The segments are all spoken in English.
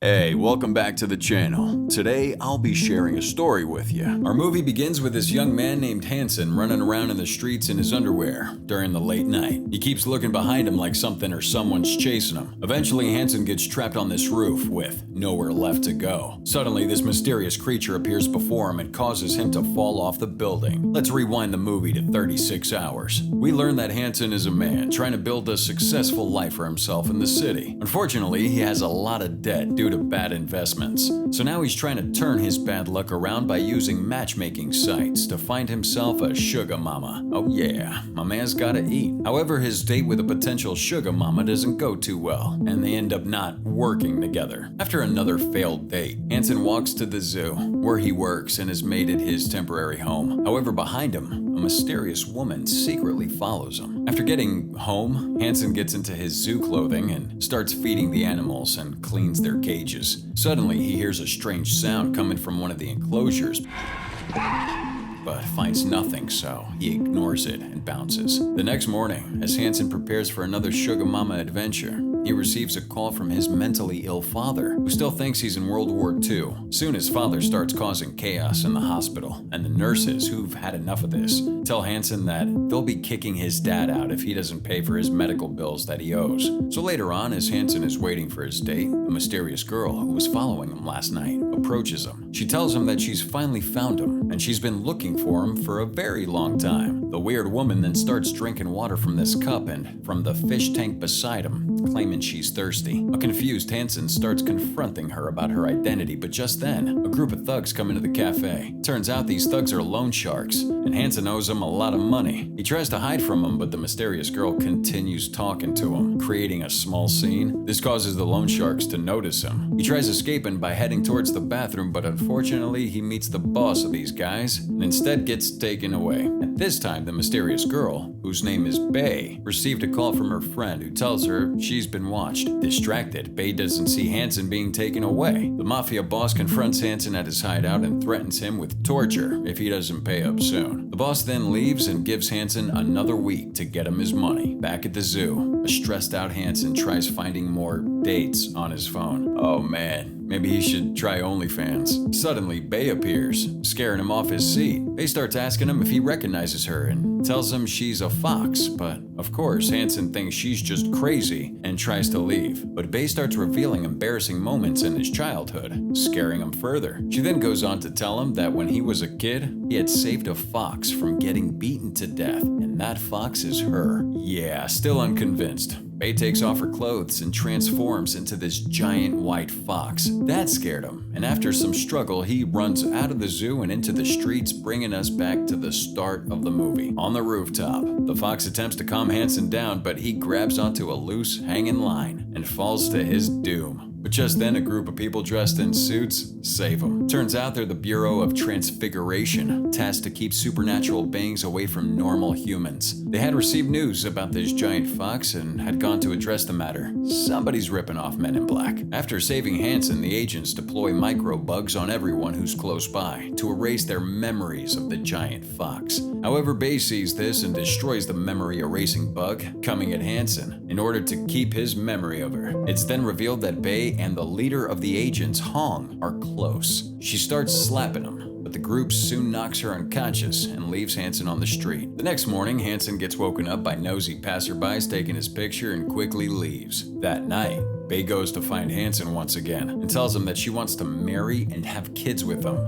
Hey, welcome back to the channel. Today, I'll be sharing a story with you. Our movie begins with this young man named Hanson running around in the streets in his underwear during the late night. He keeps looking behind him like something or someone's chasing him. Eventually, Hanson gets trapped on this roof with nowhere left to go. Suddenly, this mysterious creature appears before him and causes him to fall off the building. Let's rewind the movie to 36 hours. We learn that Hanson is a man trying to build a successful life for himself in the city. Unfortunately, he has a lot of debt due to bad investments. So now he's trying to turn his bad luck around by using matchmaking sites to find himself a sugar mama. Oh yeah, my man's gotta eat. However, his date with a potential sugar mama doesn't go too well, and they end up not working together. After another failed date, Hanson walks to the zoo, where he works and has made it his temporary home. However, behind him, a mysterious woman secretly follows him. After getting home, Hanson gets into his zoo clothing and starts feeding the animals and cleans their cages. Suddenly, he hears a strange sound coming from one of the enclosures, but finds nothing, so he ignores it and bounces. The next morning, as Hanson prepares for another sugar mama adventure, he receives a call from his mentally ill father, who still thinks he's in World War II. Soon his father starts causing chaos in the hospital, and the nurses, who've had enough of this, tell Hanson that they'll be kicking his dad out if he doesn't pay for his medical bills that he owes. So later on, as Hanson is waiting for his date, the mysterious girl who was following him last night approaches him. She tells him that she's finally found him, and she's been looking for him for a very long time. The weird woman then starts drinking water from this cup and from the fish tank beside him, claiming she's thirsty. A confused Hanson starts confronting her about her identity, but just then, a group of thugs come into the cafe. Turns out these thugs are loan sharks, and Hanson owes them a lot of money. He tries to hide from them, but the mysterious girl continues talking to him, creating a small scene. This causes the loan sharks to notice him. He tries escaping by heading towards the bathroom, but unfortunately, he meets the boss of these guys and instead gets taken away. At this time, the mysterious girl, whose name is Bay, received a call from her friend who tells her she's been watched. Distracted, Bay doesn't see Hanson being taken away. The mafia boss confronts Hanson at his hideout and threatens him with torture if he doesn't pay up soon. The boss then leaves and gives Hanson another week to get him his money. Back at the zoo, a stressed out Hanson tries finding more dates on his phone. Oh man, maybe he should try OnlyFans. Suddenly, Bay appears, scaring him off his seat. Bay starts asking him if he recognizes her and tells him she's a fox, but of course, Hanson thinks she's just crazy and tries to leave. But Bay starts revealing embarrassing moments in his childhood, scaring him further. She then goes on to tell him that when he was a kid, he had saved a fox from getting beaten to death, and that fox is her. Yeah, still unconvinced. Bay takes off her clothes and transforms into this giant white fox. That scared him, and after some struggle, he runs out of the zoo and into the streets, bringing us back to the start of the movie. On the rooftop, the fox attempts to calm Hanson down, but he grabs onto a loose hanging line and falls to his doom. But just then, a group of people dressed in suits save him. Turns out they're the Bureau of Transfiguration, tasked to keep supernatural beings away from normal humans. They had received news about this giant fox and had gone to address the matter. Somebody's ripping off Men in Black. After saving Hanson, the agents deploy microbugs on everyone who's close by to erase their memories of the giant fox. However, Bay sees this and destroys the memory-erasing bug, coming at Hanson in order to keep his memory of her. It's then revealed that Bay and the leader of the agents, Hong, are close. She starts slapping him, but the group soon knocks her unconscious and leaves Hanson on the street. The next morning, Hanson gets woken up by nosy passerbys taking his picture and quickly leaves. That night, Bay goes to find Hanson once again and tells him that she wants to marry and have kids with him.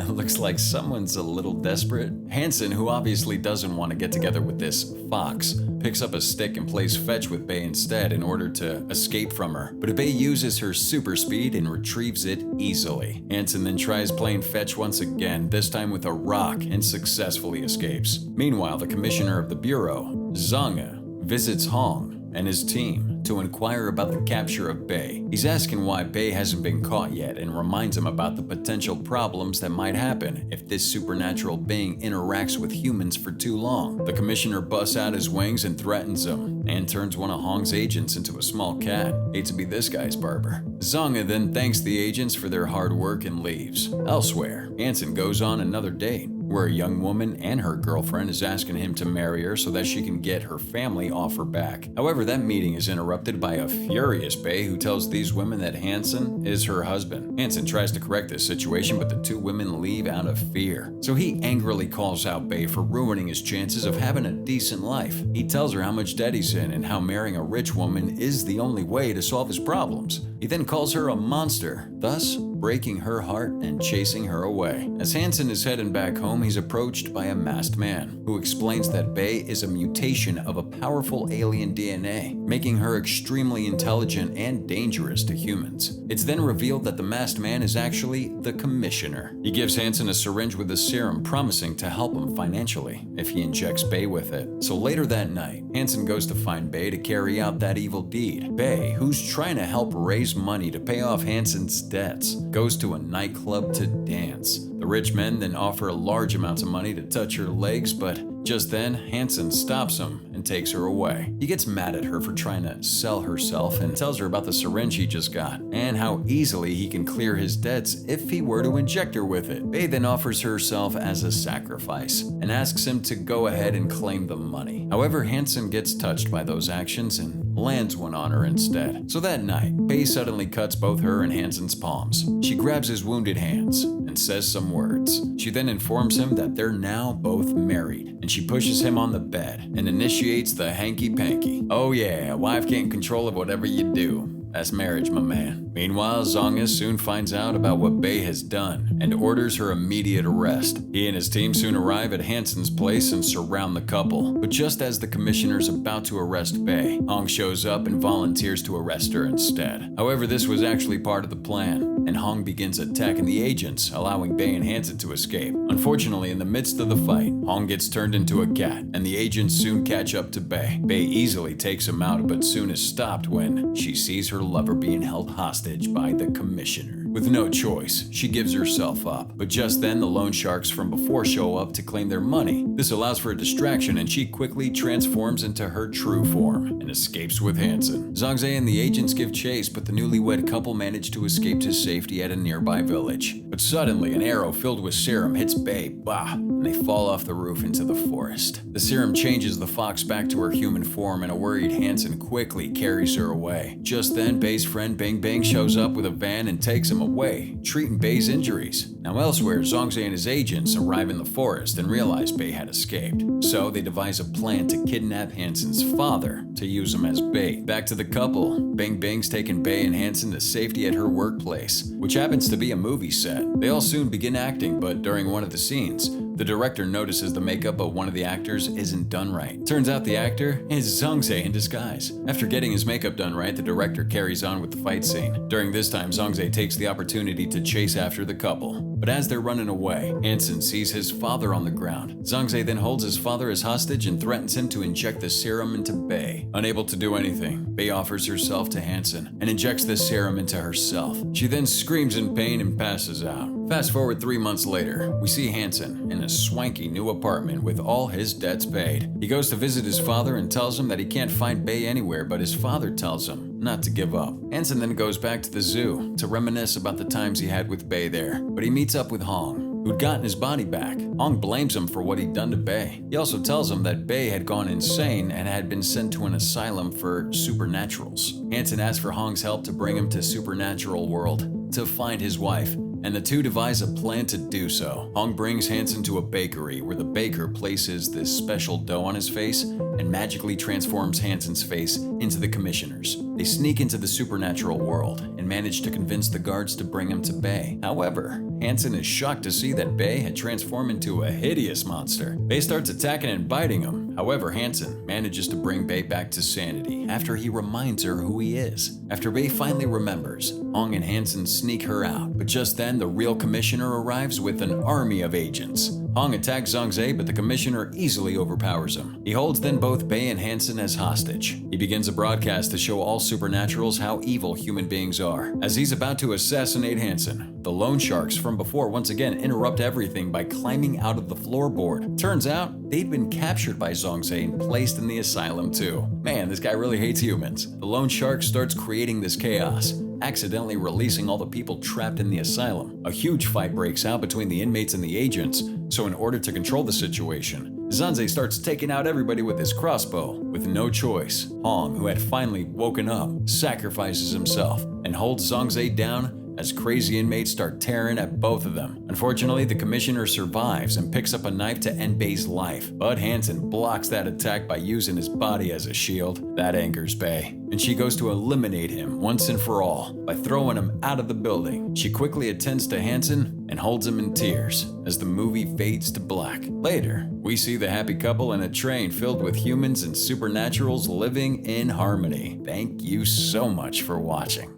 Looks like someone's a little desperate. Hanson, who obviously doesn't want to get together with this fox, picks up a stick and plays fetch with Bay instead in order to escape from her. But Bay uses her super speed and retrieves it easily. Hanson then tries playing fetch once again, this time with a rock, and successfully escapes. Meanwhile, the commissioner of the bureau, Zonga, visits Hong and his team to inquire about the capture of Bay. He's asking why Bay hasn't been caught yet and reminds him about the potential problems that might happen if this supernatural being interacts with humans for too long. The commissioner busts out his wings and threatens him, and turns one of Hong's agents into a small cat. Hate to be this guy's barber. Zonga then thanks the agents for their hard work and leaves. Elsewhere, Hanson goes on another date, where a young woman and her girlfriend is asking him to marry her so that she can get her family off her back. However, that meeting is interrupted by a furious Bay who tells these women that Hanson is her husband. Hanson tries to correct this situation, but the two women leave out of fear. So he angrily calls out Bay for ruining his chances of having a decent life. He tells her how much debt he's in and how marrying a rich woman is the only way to solve his problems. He then calls her a monster, thus breaking her heart and chasing her away. As Hanson is heading back home, he's approached by a masked man who explains that Bay is a mutation of a powerful alien DNA, making her extremely intelligent and dangerous to humans. It's then revealed that the masked man is actually the Commissioner. He gives Hanson a syringe with a serum, promising to help him financially if he injects Bay with it. So later that night, Hanson goes to find Bay to carry out that evil deed. Bay, who's trying to help raise money to pay off Hanson's debts, goes to a nightclub to dance. The rich men then offer large amounts of money to touch her legs, but just then, Hanson stops him and takes her away. He gets mad at her for trying to sell herself and tells her about the syringe he just got and how easily he can clear his debts if he were to inject her with it. Bay then offers herself as a sacrifice and asks him to go ahead and claim the money. However, Hanson gets touched by those actions and lands one on her instead. So that night, Bay suddenly cuts both her and Hanson's palms. She grabs his wounded hands and says some words. She then informs him that they're now both married, and she pushes him on the bed and initiates the hanky-panky. Oh yeah, a wife can't control of whatever you do. That's marriage, my man. Meanwhile, Zonga soon finds out about what Bay has done and orders her immediate arrest. He and his team soon arrive at Hanson's place and surround the couple. But just as the commissioner's about to arrest Bay, Hong shows up and volunteers to arrest her instead. However, this was actually part of the plan, and Hong begins attacking the agents, allowing Bay and Hanson to escape. Unfortunately, in the midst of the fight, Hong gets turned into a cat, and the agents soon catch up to Bay. Bay easily takes him out, but soon is stopped when she sees her lover being held hostage by the commissioner. With no choice, she gives herself up. But just then, the loan sharks from before show up to claim their money. This allows for a distraction, and she quickly transforms into her true form and escapes with Hanson. Zongze and the agents give chase, but the newlywed couple manage to escape to safety at a nearby village. But suddenly, an arrow filled with serum hits Bay, and they fall off the roof into the forest. The serum changes the fox back to her human form, and a worried Hanson quickly carries her away. Just then, Bay's friend Bang Bang shows up with a van and takes him away, treating Bay's injuries. Now elsewhere, Zongze and his agents arrive in the forest and realize Bay had escaped. So they devise a plan to kidnap Hanson's father to use him as bait. Back to the couple, Bang Bang's taken Bay and Hanson to safety at her workplace, which happens to be a movie set. They all soon begin acting, but during one of the scenes, the director notices the makeup of one of the actors isn't done right. Turns out the actor is Zongze in disguise. After getting his makeup done right, the director carries on with the fight scene. During this time, Zongze takes the opportunity to chase after the couple. But as they're running away, Hanson sees his father on the ground. Zongze then holds his father as hostage and threatens him to inject the serum into Bay. Unable to do anything, Bay offers herself to Hanson and injects the serum into herself. She then screams in pain and passes out. Fast forward 3 months later, we see Hanson in a swanky new apartment with all his debts paid. He goes to visit his father and tells him that he can't find Bay anywhere, but his father tells him not to give up. Hanson then goes back to the zoo to reminisce about the times he had with Bay there, but he meets up with Hong, who'd gotten his body back. Hong blames him for what he'd done to Bay. He also tells him that Bay had gone insane and had been sent to an asylum for supernaturals. Hanson asks for Hong's help to bring him to supernatural world to find his wife, and the two devise a plan to do so. Hong brings Hanson to a bakery where the baker places this special dough on his face and magically transforms Hanson's face into the commissioner's. They sneak into the supernatural world and manage to convince the guards to bring him to Bay. However, Hanson is shocked to see that Bay had transformed into a hideous monster. Bay starts attacking and biting him. However, Hanson manages to bring Bay back to sanity after he reminds her who he is. After Bay finally remembers, Hong and Hanson sneak her out, but just then the real commissioner arrives with an army of agents. Hong attacks Zongze, but the commissioner easily overpowers him. He holds then both Bay and Hanson as hostage. He begins a broadcast to show all supernaturals how evil human beings are. As he's about to assassinate Hanson, the loan sharks from before once again interrupt everything by climbing out of the floorboard. Turns out, they'd been captured by Zongze and placed in the asylum too. Man, this guy really hates humans. The loan shark starts creating this chaos. accidentally releasing all the people trapped in the asylum. A huge fight breaks out between the inmates and the agents, so in order to control the situation, Zanze starts taking out everybody with his crossbow. With no choice, Hong, who had finally woken up, sacrifices himself and holds Zhangze down as crazy inmates start tearing at both of them. Unfortunately, the commissioner survives and picks up a knife to end Bei's life, but Hanson blocks that attack by using his body as a shield. That angers Bei, and she goes to eliminate him once and for all by throwing him out of the building. She quickly attends to Hanson and holds him in tears as the movie fades to black. Later, we see the happy couple in a train filled with humans and supernaturals living in harmony. Thank you so much for watching.